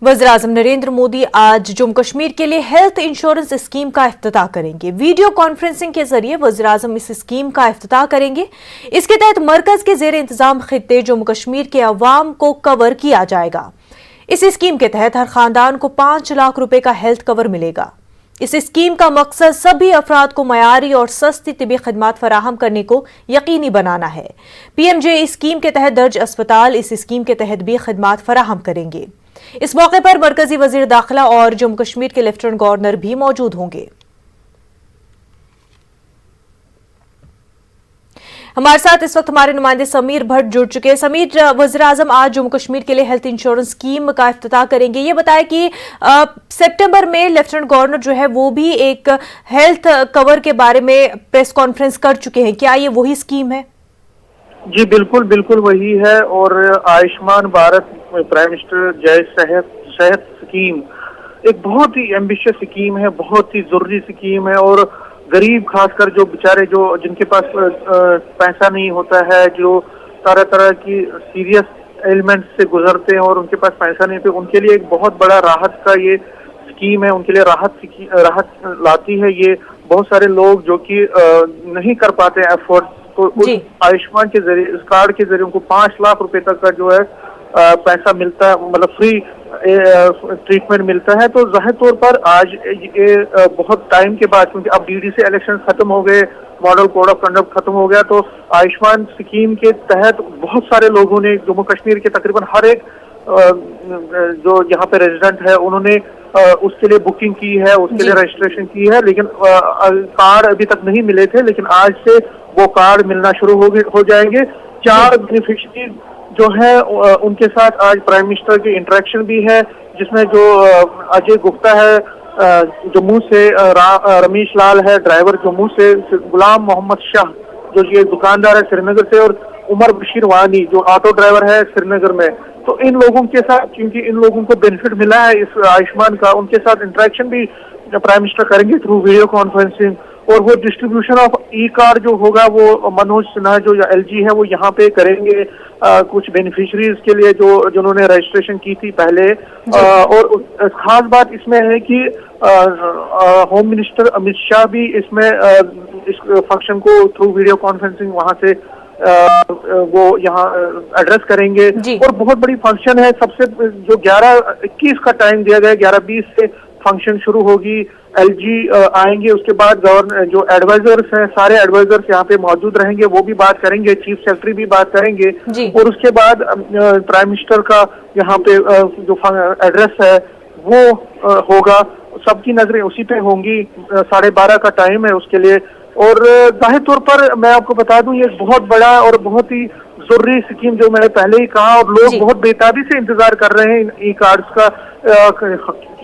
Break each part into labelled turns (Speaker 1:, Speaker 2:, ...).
Speaker 1: वज़ीर-ए-आज़म नरेंद्र मोदी आज जम्मू कश्मीर के लिए हेल्थ इंश्योरेंस स्कीम का इफ्तिताह करेंगे। वीडियो कॉन्फ्रेंसिंग के जरिए वज़ीर-ए-आज़म इस स्कीम का इफ्तिताह करेंगे। इसके तहत मरकज के ज़ेर इंतजाम खित्ते जम्मू कश्मीर के अवाम को कवर किया जाएगा। इस स्कीम के तहत हर खानदान को 5 लाख रुपए का हेल्थ कवर मिलेगा। इस स्कीम का मकसद सभी अफराद को मयारी और सस्ती तिबी खिदमात फराहम करने को यकीनी बनाना है। PMJ स्कीम के तहत दर्ज अस्पताल इस स्कीम के तहत भी खिदमात फराहम करेंगे। इस मौके पर मरकजी वजीर दाखिला और जम्मू कश्मीर के लेफ्टिनेंट गवर्नर भी मौजूद होंगे। हमारे साथ इस वक्त हमारे नुमाइंदे समीर भट्ट जुड़ चुके हैं। समीर, वज़ीर-ए-आज़म आज जम्मू कश्मीर के लिए हेल्थ इंश्योरेंस स्कीम का इफ्तिताह करेंगे। ये बताया कि सितंबर में लेफ्टिनेंट गवर्नर जो है वो भी एक हेल्थ कवर के बारे में प्रेस कॉन्फ्रेंस कर चुके हैं। क्या ये वही स्कीम है?
Speaker 2: जी बिल्कुल बिल्कुल वही है। और आयुष्मान भारत प्राइम मिनिस्टर जय सेहत स्कीम एक बहुत ही एम्बिशियस स्कीम है, बहुत ही जरूरी स्कीम है। और गरीब खासकर जो बेचारे जो जिनके पास पैसा नहीं होता है, जो तरह तरह की सीरियस एलिमेंट से गुजरते हैं और उनके पास पैसा नहीं, तो उनके लिए एक बहुत बड़ा राहत का ये स्कीम है। उनके लिए राहत लाती है ये। बहुत सारे लोग जो कि नहीं कर पाते एफोर्ड, तो उस आयुष्मान के जरिए, इस कार्ड के जरिए उनको 5 लाख रुपए तक का जो है पैसा मिलता है, मतलब फ्री ट्रीटमेंट मिलता है। तो जाहिर तौर पर आज ये बहुत टाइम के बाद, क्योंकि अब DDC इलेक्शन खत्म हो गए, मॉडल कोड ऑफ कंडक्ट खत्म हो गया, तो आयुष्मान स्कीम के तहत बहुत सारे लोगों ने जम्मू कश्मीर के तकरीबन हर एक जो यहाँ पे रेजिडेंट है उन्होंने उसके लिए बुकिंग की है, उसके लिए रजिस्ट्रेशन की है। लेकिन कार्ड अभी तक नहीं मिले थे, लेकिन आज से वो कार्ड मिलना शुरू हो जाएंगे। 4 बेनिफिशरी जो है उनके साथ आज प्राइम मिनिस्टर की इंटरेक्शन भी है, जिसमें जो अजय गुप्ता है जम्मू से, रमेश लाल है ड्राइवर जम्मू से, गुलाम मोहम्मद शाह जो ये दुकानदार है श्रीनगर से, और उमर बशीर वानी जो ऑटो ड्राइवर है श्रीनगर में। तो इन लोगों के साथ, क्योंकि इन लोगों को बेनिफिट मिला है इस आयुष्मान का, उनके साथ इंटरेक्शन भी प्राइम मिनिस्टर करेंगे थ्रू वीडियो कॉन्फ्रेंसिंग। और वो डिस्ट्रीब्यूशन ऑफ कार्ड जो होगा वो मनोज सिन्हा जो LG है वो यहाँ पे करेंगे कुछ बेनिफिशरीज के लिए जो जिन्होंने रजिस्ट्रेशन की थी पहले। और खास बात इसमें है कि होम मिनिस्टर अमित शाह भी इसमें इस फंक्शन को थ्रू वीडियो कॉन्फ्रेंसिंग वहां से वो यहाँ एड्रेस करेंगे। और बहुत बड़ी फंक्शन है। सबसे जो 11-21 का टाइम दिया गया है, 11-20 से फंक्शन शुरू होगी। LG आएंगे, उसके बाद गवर्नर जो एडवाइजर्स हैं, सारे एडवाइजर्स यहाँ पे मौजूद रहेंगे, वो भी बात करेंगे, चीफ सेक्रेटरी भी बात करेंगे। और उसके बाद प्राइम मिनिस्टर का यहाँ पे जो एड्रेस है वो होगा। सबकी नजरें उसी पे होंगी। 12:30 का टाइम है उसके लिए। और जाहिर तौर पर मैं आपको बता दूं, ये बहुत बड़ा और बहुत ही जरूरी स्कीम जो मैंने पहले ही कहा, और लोग बहुत बेताबी से इंतजार कर रहे हैं इन कार्ड्स का।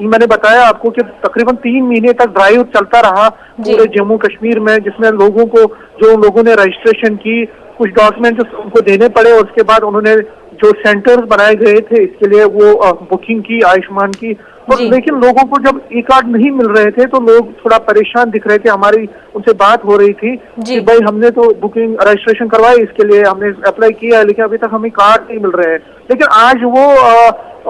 Speaker 2: मैंने बताया आपको कि तकरीबन 3 महीने तक ड्राइव चलता रहा पूरे जम्मू कश्मीर में, जिसमें लोगों को, जो लोगों ने रजिस्ट्रेशन की, कुछ डॉक्यूमेंट्स उनको देने पड़े, और उसके बाद उन्होंने जो सेंटर्स बनाए गए थे इसके लिए वो बुकिंग की आयुष्मान की। तो लेकिन लोगों को जब कार्ड नहीं मिल रहे थे तो लोग थोड़ा परेशान दिख रहे थे। हमारी उनसे बात हो रही थी कि भाई हमने तो बुकिंग रजिस्ट्रेशन करवाई, इसके लिए हमने अप्लाई किया है, लेकिन अभी तक हमें कार्ड नहीं मिल रहे हैं। लेकिन आज वो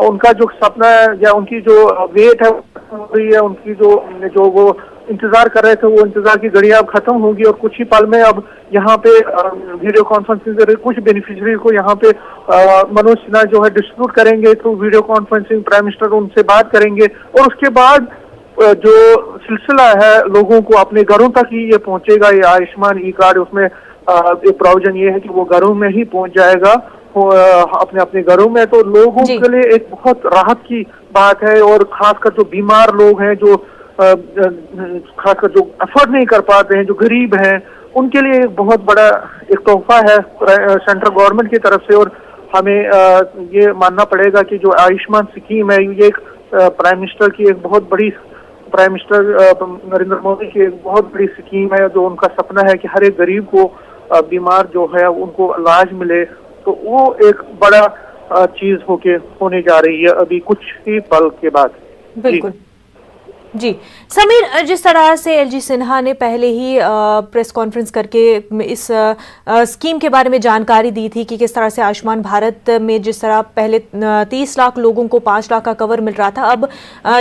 Speaker 2: उनका जो सपना या उनकी जो वेट है हो रही है, उनकी जो वो इंतजार कर रहे थे, वो इंतजार की घड़ी अब खत्म होगी। और कुछ ही पल में अब यहाँ पे वीडियो कॉन्फ्रेंसिंग के कुछ बेनिफिशरी को यहाँ पे मनोज सिन्हा जो है डिस्ट्रीब्यूट करेंगे through video conferencing. Prime minister उनसे बात करेंगे, और उसके बाद जो सिलसिला है लोगों को अपने घरों तक ही ये पहुंचेगा। ये आयुष्मान कार्ड, उसमें एक प्रोविजन ये है कि वो घरों में ही पहुंच जाएगा, अपने अपने घरों में। तो लोगों के लिए एक बहुत राहत की बात है। और खासकर जो बीमार लोग हैं, जो खासकर जो अफोर्ड नहीं कर पाते हैं, जो गरीब हैं, उनके लिए एक बहुत बड़ा एक तोहफा है सेंट्रल गवर्नमेंट की तरफ से। और हमें ये मानना पड़ेगा कि जो आयुष्मान स्कीम है, ये एक प्राइम मिनिस्टर की एक बहुत बड़ी, प्राइम मिनिस्टर नरेंद्र मोदी की एक बहुत बड़ी स्कीम है, जो उनका सपना है कि हर एक गरीब को बीमार जो है उनको इलाज मिले। तो वो एक बड़ा चीज होने जा रही है अभी कुछ ही पल के बाद।
Speaker 1: बिल्कुल। जी समीर, जिस तरह से एलजी सिन्हा ने पहले ही प्रेस कॉन्फ्रेंस करके इस स्कीम के बारे में जानकारी दी थी कि किस तरह से आयुष्मान भारत में जिस तरह पहले 30 लाख लोगों को 5 लाख का कवर मिल रहा था, अब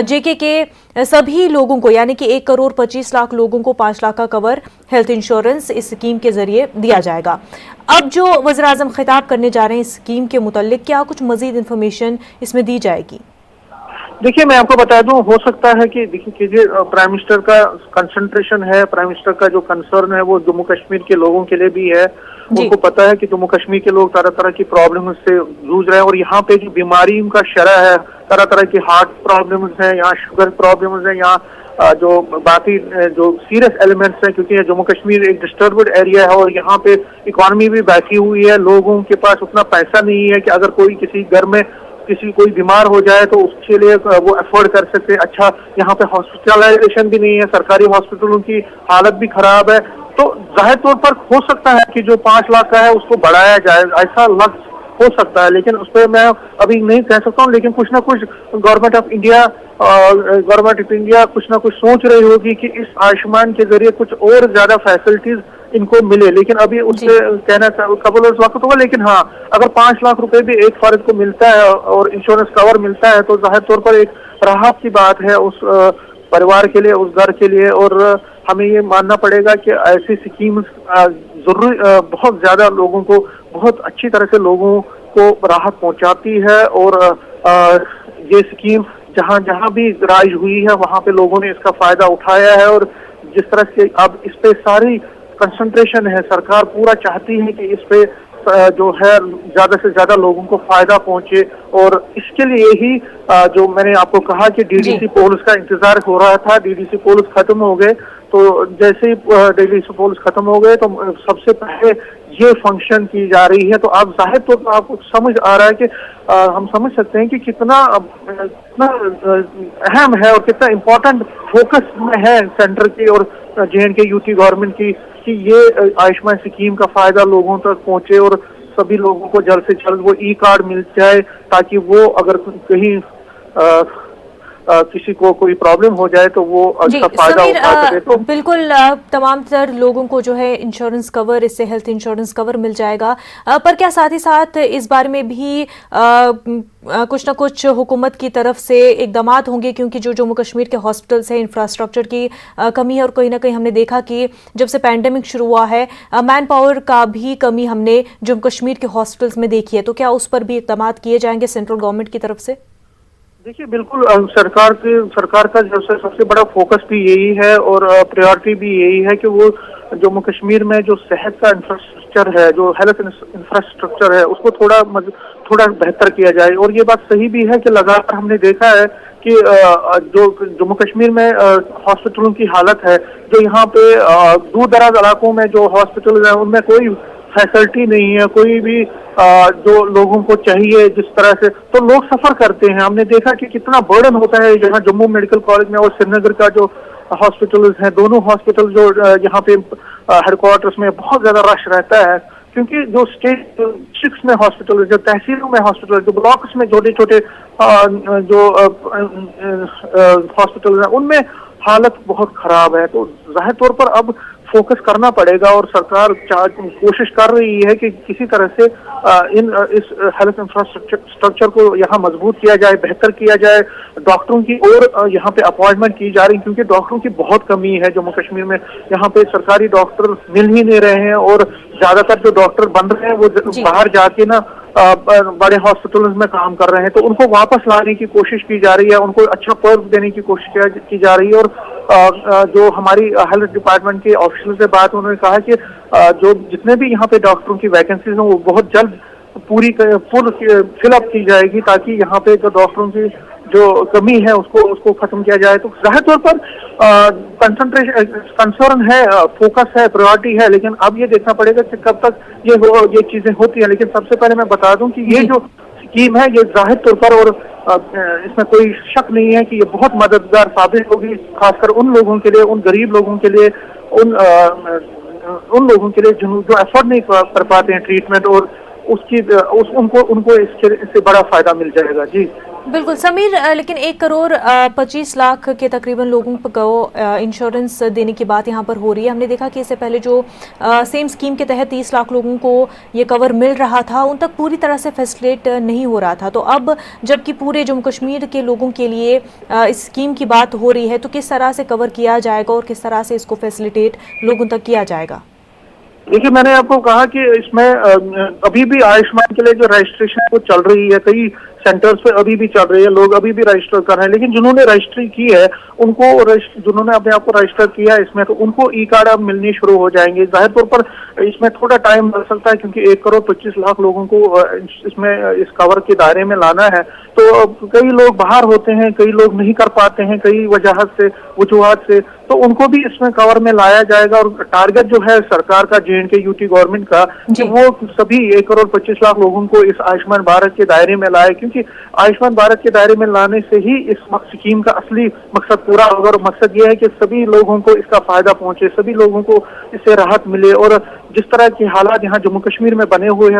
Speaker 1: जेके के सभी लोगों को यानी कि 1 करोड़ 25 लाख लोगों को 5 लाख का कवर हेल्थ इंश्योरेंस इस स्कीम के जरिए दिया जाएगा। अब जो वज़ीर आज़म खिताब करने जा रहे हैं इस स्कीम के मुतालिक, क्या कुछ मजीद इंफॉर्मेशन इसमें दी जाएगी?
Speaker 2: देखिए, मैं आपको बता दूं, हो सकता है कि देखिए प्राइम मिनिस्टर का कंसंट्रेशन है, प्राइम मिनिस्टर का जो कंसर्न है वो जम्मू कश्मीर के लोगों के लिए भी है। उनको पता है कि जम्मू कश्मीर के लोग तरह तरह की प्रॉब्लम से जूझ रहे हैं और यहाँ पे जो बीमारी का शरह है, तरह तरह की हार्ट प्रॉब्लम्स हैं, यहाँ शुगर प्रॉब्लम्स हैं, यहाँ जो बाकी जो सीरियस एलिमेंट्स हैं, क्योंकि जम्मू कश्मीर एक डिस्टर्ब्ड एरिया है और यहाँ पे इकोनॉमी भी बैठी हुई है, लोगों के पास उतना पैसा नहीं है कि अगर कोई किसी घर में कोई बीमार हो जाए तो उसके लिए वो अफोर्ड कर सकते। अच्छा, यहाँ पे हॉस्पिटलाइजेशन भी नहीं है, सरकारी हॉस्पिटलों की हालत भी खराब है। तो जाहिर तौर पर हो सकता है कि जो 5 लाख का है उसको बढ़ाया जाए, ऐसा लग हो सकता है, लेकिन उस पर मैं अभी नहीं कह सकता हूँ। लेकिन कुछ ना कुछ गवर्नमेंट ऑफ इंडिया कुछ ना कुछ सोच रही होगी कि इस आयुष्मान के जरिए कुछ और ज्यादा फैसिलिटीज इनको मिले, लेकिन अभी उससे कहना कबल वक्त होगा। लेकिन हाँ, अगर 5 लाख रुपए भी एक फर्द को मिलता है और इंश्योरेंस कवर मिलता है तो जाहिर तौर पर एक राहत की बात है उस परिवार के लिए, उस घर के लिए। और हमें ये मानना पड़ेगा कि ऐसी स्कीम जरूरी बहुत ज्यादा लोगों को बहुत अच्छी तरह से लोगों को राहत पहुंचाती है। और ये स्कीम जहां जहां भी राइज हुई है वहां पे लोगों ने इसका फायदा उठाया है। और जिस तरह से अब इस पे सारी कंसंट्रेशन है, सरकार पूरा चाहती है कि इस पे जो है ज्यादा से ज्यादा लोगों को फायदा पहुंचे। और इसके लिए ही जो मैंने आपको कहा कि डीडीसी पोल्स का इंतजार हो रहा था, डीडीसी पोल्स खत्म हो गए, तो जैसे ही डीडीसी पोल्स खत्म हो गए तो सबसे पहले ये फंक्शन की जा रही है। तो आप जाहिर तौर पर आपको समझ आ रहा है कि हम समझ सकते हैं कि कितना अहम है और कितना इम्पोर्टेंट फोकस में है सेंटर की और JNK यूटी गवर्नमेंट की कि ये आयुष्मान स्कीम का फायदा लोगों तक पहुंचे और सभी लोगों को जल्द से जल्द वो कार्ड मिल जाए, ताकि वो अगर कहीं किसी को कोई प्रॉब्लम हो जाए तो वो अच्छा फायदा उठा सके। तो
Speaker 1: बिल्कुल तमाम तर लोगों को जो है इंश्योरेंस कवर, इससे हेल्थ इंश्योरेंस कवर मिल जाएगा। पर क्या साथ ही साथ इस बारे में भी कुछ ना कुछ हुकूमत की तरफ से इकदामात होंगे, क्योंकि जो जम्मू कश्मीर के हॉस्पिटल्स हैं इंफ्रास्ट्रक्चर की कमी है और कहीं ना कहीं हमने देखा कि जब से पैंडेमिक शुरू हुआ है मैन पावर का भी कमी हमने जम्मू कश्मीर के हॉस्पिटल्स में देखी है। तो क्या उस पर भी इकदामात किए जाएंगे सेंट्रल गवर्नमेंट की तरफ से?
Speaker 2: देखिए, बिल्कुल सरकार का जो सबसे बड़ा फोकस भी यही है और प्रायोरिटी भी यही है कि वो जम्मू कश्मीर में जो सेहत का इंफ्रास्ट्रक्चर है, जो हेल्थ इंफ्रास्ट्रक्चर है, उसको थोड़ा बेहतर किया जाए। और ये बात सही भी है कि लगातार हमने देखा है कि जो जम्मू कश्मीर में हॉस्पिटलों की हालत है, जो यहाँ पे दूर दराज इलाकों में जो हॉस्पिटल है उनमें कोई फैसिलिटी नहीं है, कोई भी जो लोगों को चाहिए जिस तरह से, तो लोग सफर करते हैं। हमने देखा कि कितना बर्डन होता है यहाँ जम्मू मेडिकल कॉलेज में और श्रीनगर का जो हॉस्पिटल्स हैं, दोनों हॉस्पिटल जो यहाँ पे हेडक्वार्टर्स में बहुत ज्यादा रश रहता है, क्योंकि जो स्टेट 6 में हॉस्पिटल, जो तहसीलों में हॉस्पिटल, जो ब्लॉक्स में छोटे छोटे जो हॉस्पिटल हैं उनमें हालत बहुत खराब है। तो जाहिर तौर पर अब फोकस करना पड़ेगा और सरकार कोशिश कर रही है कि किसी तरह से इस हेल्थ इंफ्रास्ट्रक्चर को यहाँ मजबूत किया जाए, बेहतर किया जाए। डॉक्टरों की और यहाँ पे अपॉइंटमेंट की जा रही, क्योंकि डॉक्टरों की बहुत कमी है जम्मू कश्मीर में। यहाँ पे सरकारी डॉक्टर मिल ही नहीं रहे हैं और ज्यादातर जो डॉक्टर बन रहे हैं वो बाहर जाके ना बड़े हॉस्पिटल्स में काम कर रहे हैं, तो उनको वापस लाने की कोशिश की जा रही है, उनको अच्छा पर्क देने की कोशिश की जा रही है। और जो हमारी हेल्थ डिपार्टमेंट के ऑफिसर से बात, उन्होंने कहा कि जो जितने भी यहाँ पे डॉक्टरों की वैकेंसीज हैं वो बहुत जल्द फुल फिलअप की जाएगी, ताकि यहाँ पे जो डॉक्टरों की जो कमी है उसको खत्म किया जाए। तो जाहिर तौर पर कंसर्न है, फोकस है, प्रायोरिटी है, लेकिन अब ये देखना पड़ेगा कि कब तक ये चीजें होती हैं। लेकिन सबसे पहले मैं बता दूं कि ये जो स्कीम है ये जाहिर तौर पर, और इसमें कोई शक नहीं है कि ये बहुत मददगार साबित होगी, खासकर उन लोगों के लिए, उन गरीब लोगों के लिए, उन लोगों के लिए जो एफोर्ड नहीं कर पाते हैं ट्रीटमेंट, और उनको इससे बड़ा फायदा मिल जाएगा। जी।
Speaker 1: बिल्कुल समीर, लेकिन 1 करोड़ 25 लाख के तकरीबन लोगों को इंश्योरेंस देने की बात यहाँ पर हो रही है। हमने देखा कि इससे पहले जो सेम स्कीम के तहत 30 लाख लोगों को ये कवर मिल रहा था, उन तक पूरी तरह से फैसिलिटेट नहीं हो रहा था। तो अब जबकि पूरे जम्मू कश्मीर के लोगों के लिए इस स्कीम की बात हो रही है, तो किस तरह से कवर किया जाएगा और किस तरह से इसको फैसिलिटेट लोगों तक किया जाएगा?
Speaker 2: देखिए, मैंने आपको कहा कि इसमें अभी भी आयुष्मान के लिए जो रजिस्ट्रेशन वो चल रही है, कई सेंटर्स पे अभी भी चल रही है, लोग अभी भी रजिस्टर कर रहे हैं। लेकिन जिन्होंने रजिस्ट्री की है उनको, जिन्होंने अपने आप को रजिस्टर किया है इसमें, तो उनको ई कार्ड अब मिलने शुरू हो जाएंगे। जाहिर तौर पर इसमें थोड़ा टाइम लग सकता है, क्योंकि 1 करोड़ 25 लाख लोगों को इसमें इस कवर के दायरे में लाना है। तो कई लोग बाहर होते हैं, कई लोग नहीं कर पाते हैं कई वजूहत से, तो उनको भी इसमें कवर में लाया जाएगा। और टारगेट जो है सरकार का, JNK UT गवर्नमेंट का, कि वो सभी 1 करोड़ 25 लाख लोगों को इस आयुष्मान भारत के दायरे में लाए, क्योंकि आयुष्मान भारत के दायरे में लाने से ही इस स्कीम का असली मकसद पूरा होगा। और मकसद ये है कि सभी लोगों को इसका फायदा पहुंचे, सभी लोगों को इससे राहत मिले। और जिस तरह के हालात यहाँ जम्मू कश्मीर में बने हुए हैं,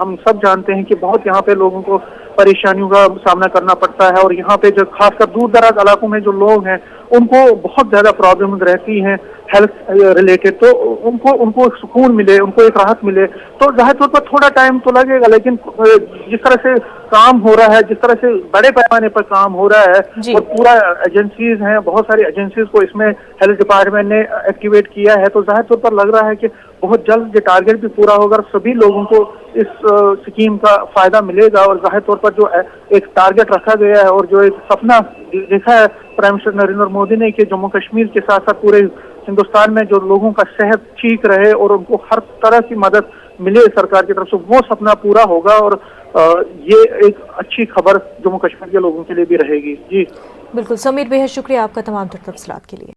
Speaker 2: हम सब जानते हैं कि बहुत यहाँ पे लोगों को परेशानियों का सामना करना पड़ता है। और यहाँ पे जो खासकर दूर दराज इलाकों में जो लोग हैं, उनको बहुत ज्यादा प्रॉब्लम रहती हैं हेल्थ रिलेटेड। तो उनको एक सुकून मिले, उनको एक राहत मिले, तो जाहिर तौर पर थोड़ा टाइम तो लगेगा। लेकिन जिस तरह से काम हो रहा है, जिस तरह से बड़े पैमाने पर काम हो रहा है, और पूरा एजेंसीज हैं, बहुत सारी एजेंसीज को इसमें हेल्थ डिपार्टमेंट ने एक्टिवेट किया है, तो जाहिर तौर पर लग रहा है कि बहुत जल्द ये टारगेट भी पूरा होगा और सभी लोगों को इस स्कीम का फायदा मिलेगा। और जाहिर तौर पर जो एक टारगेट रखा गया है और जो एक सपना देखा है प्राइम मिनिस्टर नरेंद्र मोदी ने, कि जम्मू कश्मीर के साथ साथ पूरे हिंदुस्तान में जो लोगों का सेहत ठीक रहे और उनको हर तरह की मदद मिले सरकार की तरफ से, वो सपना पूरा होगा। और ये एक अच्छी खबर जम्मू कश्मीर के लोगों के लिए भी रहेगी। जी
Speaker 1: बिल्कुल समीर, बेहद शुक्रिया आपका तमाम तफसीलात के लिए।